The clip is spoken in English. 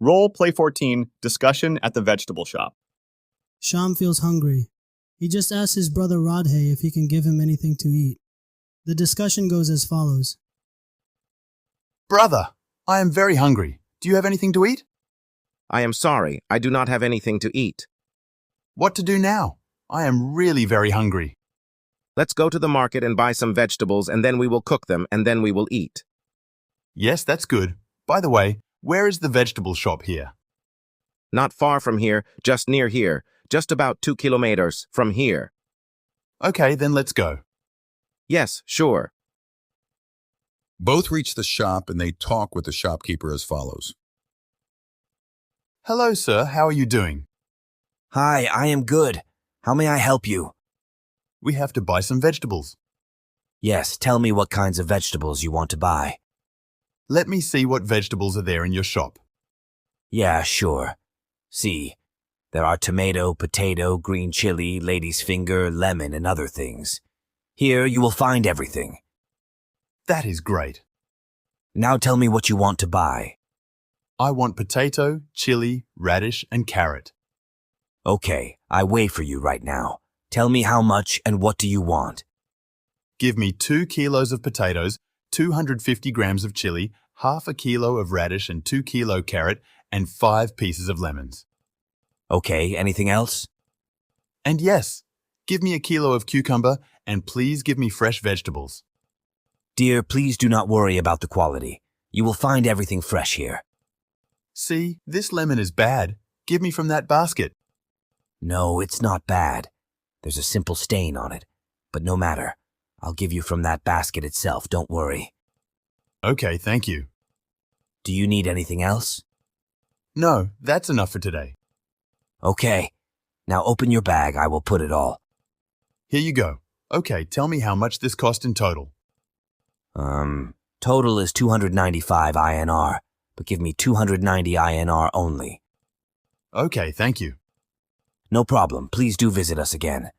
Role Play 14, Discussion at the Vegetable Shop. Sham feels hungry. He just asks his brother Radhe if he can give him anything to eat. The discussion goes as follows. Brother, I am very hungry. Do you have anything to eat? I am sorry, I do not have anything to eat. What to do now? I am really very hungry. Let's go to the market and buy some vegetables, and then we will cook them, and then we will eat. Yes, that's good. By the way, where is the vegetable shop here? Not far from here, just near here, just about 2 kilometers from here. Okay, then let's go. Yes, sure. Both reach the shop and they talk with the shopkeeper as follows. Hello, sir. How are you doing? Hi, I am good. How may I help you? We have to buy some vegetables. Yes, tell me what kinds of vegetables you want to buy. Let me see what vegetables are there in your shop. Yeah, sure. See, there are tomato, potato, green chili, lady's finger, lemon, and other things. Here you will find everything. That is great. Now tell me what you want to buy. I want potato, chili, radish, and carrot. Okay, I wait for you right now. Tell me how much and what do you want? Give me 2 kilos of potatoes, 250 grams of chili, half a kilo of radish and 2 kilo carrot, and 5 pieces of lemons. Okay, anything else? And yes, give me a kilo of cucumber and please give me fresh vegetables. Dear, please do not worry about the quality. You will find everything fresh here. See, this lemon is bad. Give me from that basket. No, it's not bad. There's a simple stain on it. But no matter. I'll give you from that basket itself, don't worry. Okay, thank you. Do you need anything else? No, that's enough for today. Okay. Now open your bag, I will put it all. Here you go. Okay, tell me how much this cost in total. Total is 295 INR, but give me 290 INR only. Okay, thank you. No problem, please do visit us again.